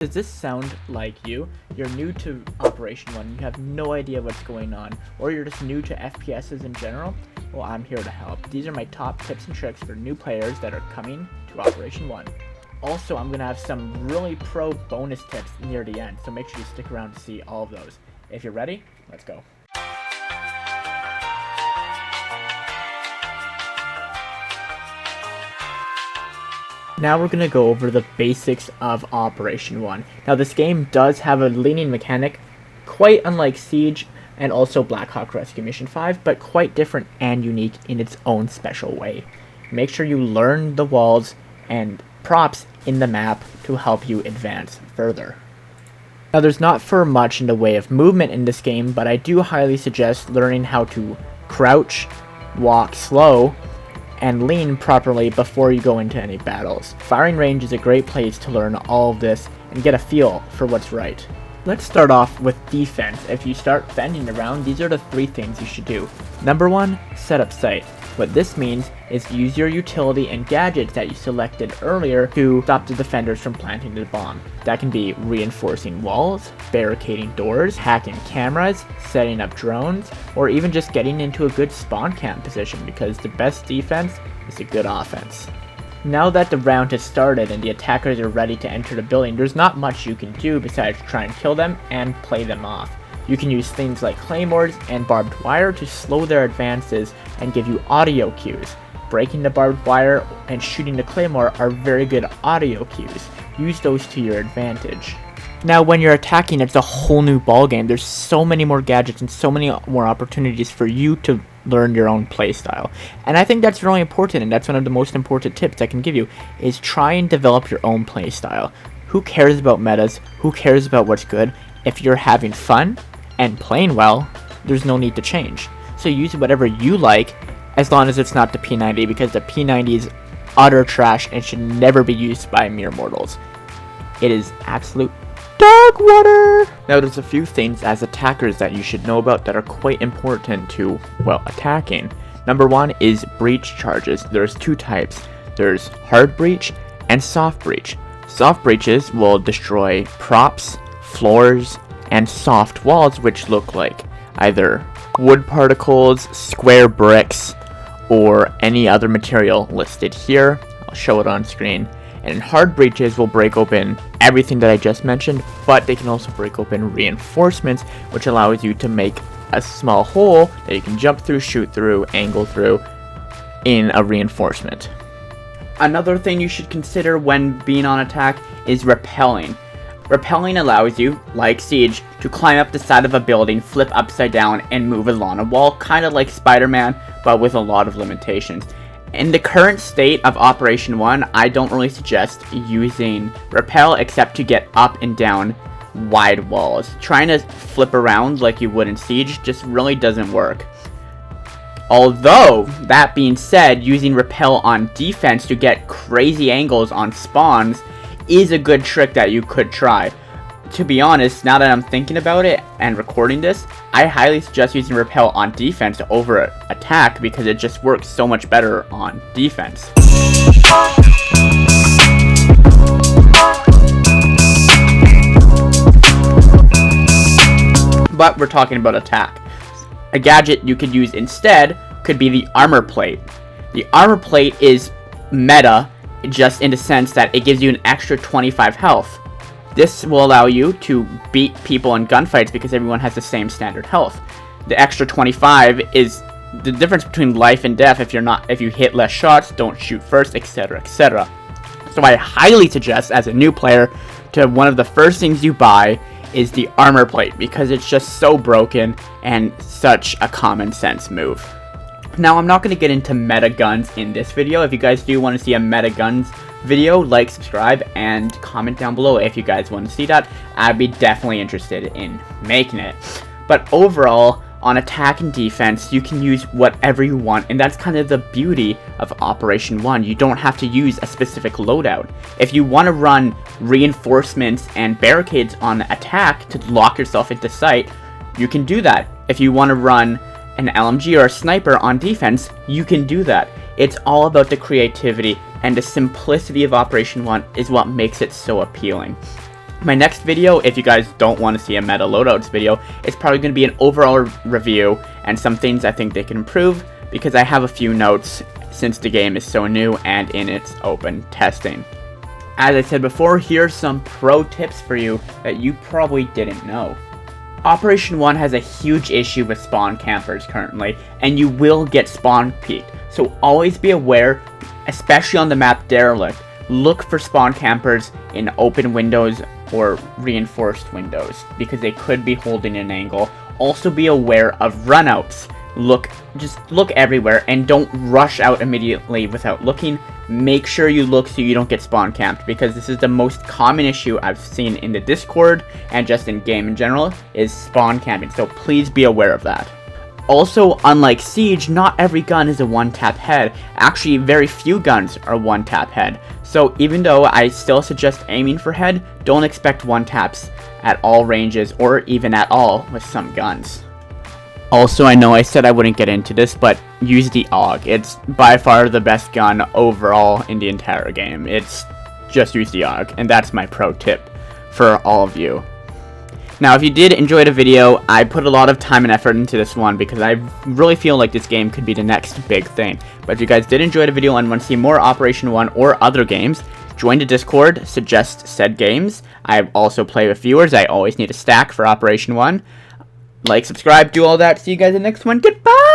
Does this sound like you? You're new to Operation 1, you have no idea what's going on, or you're just new to FPSs in general? Well, I'm here to help. These are my top tips and tricks for new players that are coming to Operation 1. Also, I'm going to have some really pro bonus tips near the end, so make sure you stick around to see all of those. If you're ready, let's go. Now we're going to go over the basics of Operation 1. Now this game does have a leaning mechanic, quite unlike Siege and also Black Hawk Rescue Mission 5, but quite different and unique in its own special way. Make sure you learn the walls and props in the map to help you advance further. Now there's not for much in the way of movement in this game, but I do highly suggest learning how to crouch, walk slow, and lean properly before you go into any battles. Firing range is a great place to learn all of this and get a feel for what's right. Let's start off with defense. If you start fending around, these are the 3 things you should do. Number 1, set up site. What this means is use your utility and gadgets that you selected earlier to stop the defenders from planting the bomb. That can be reinforcing walls, barricading doors, hacking cameras, setting up drones, or even just getting into a good spawn camp position, because the best defense is a good offense. Now that the round has started and the attackers are ready to enter the building, there's not much you can do besides try and kill them and play them off. You can use things like claymores and barbed wire to slow their advances and give you audio cues. Breaking the barbed wire and shooting the claymore are very good audio cues. Use those to your advantage. Now when you're attacking, it's a whole new ballgame. There's so many more gadgets and so many more opportunities for you to learn your own playstyle. And I think that's really important, and that's one of the most important tips I can give you, is try and develop your own playstyle. Who cares about metas? Who cares about what's good? If you're having fun and playing well, there's no need to change. So use whatever you like, as long as it's not the P90, because the P90 is utter trash and should never be used by mere mortals. It is absolute dog water! Now there's a few things as attackers that you should know about that are quite important to, well, attacking. Number 1 is breach charges. There's 2 types. There's hard breach and soft breach. Soft breaches will destroy props, floors, and soft walls, which look like either wood particles, square bricks, or any other material listed here. I'll show it on screen. And hard breaches will break open everything that I just mentioned, but they can also break open reinforcements, which allows you to make a small hole that you can jump through, shoot through, angle through in a reinforcement. Another thing you should consider when being on attack is rappelling. Rappelling allows you, like Siege, to climb up the side of a building, flip upside down, and move along a wall, kind of like Spider-Man, but with a lot of limitations. In the current state of Operation 1, I don't really suggest using rappel except to get up and down wide walls. Trying to flip around like you would in Siege just really doesn't work. Although, that being said, using rappel on defense to get crazy angles on spawns is a good trick that you could try. To be honest, now that I'm thinking about it and recording this, I highly suggest using rappel on defense over attack, because it just works so much better on defense. But we're talking about attack. A gadget you could use instead could be the armor plate. The armor plate is meta, just in the sense that it gives you an extra 25 health. This will allow you to beat people in gunfights because everyone has the same standard health. The extra 25 is the difference between life and death. If you hit less shots, don't shoot first, etc., etc. So I highly suggest, as a new player, to one of the first things you buy is the armor plate, because it's just so broken and such a common sense move. Now, I'm not going to get into meta guns in this video. If you guys do want to see a meta guns video, like, subscribe, and comment down below if you guys want to see that. I'd be definitely interested in making it. But overall, on attack and defense, you can use whatever you want, and that's kind of the beauty of Operation 1. You don't have to use a specific loadout. If you want to run reinforcements and barricades on attack to lock yourself into sight, you can do that. If you want to run an LMG or a sniper on defense, you can do that. It's all about the creativity, and the simplicity of Operation 1 is what makes it so appealing. My next video, if you guys don't want to see a meta loadouts video, is probably going to be an overall review and some things I think they can improve, because I have a few notes since the game is so new and in its open testing. As I said before, here's some pro tips for you that you probably didn't know. Operation 1 has a huge issue with spawn campers currently, and you will get spawn peeked, so always be aware, especially on the map Derelict. Look for spawn campers in open windows or reinforced windows, because they could be holding an angle. Also be aware of runouts. Just look everywhere and don't rush out immediately without looking. Make sure you look so you don't get spawn camped, because this is the most common issue I've seen in the Discord and just in game in general, is spawn camping, so please be aware of that. Also, unlike Siege, not every gun is a one-tap head. Actually, very few guns are one-tap head. So even though I still suggest aiming for head, don't expect one-taps at all ranges or even at all with some guns. Also, I know I said I wouldn't get into this, but use the AUG. It's by far the best gun overall in the entire game. It's just use the AUG, and that's my pro tip for all of you. Now, if you did enjoy the video, I put a lot of time and effort into this one because I really feel like this game could be the next big thing. But if you guys did enjoy the video and want to see more Operation 1 or other games, join the Discord, suggest said games. I also play with viewers. I always need a stack for Operation 1. Like, subscribe, do all that. See you guys in the next one. Goodbye!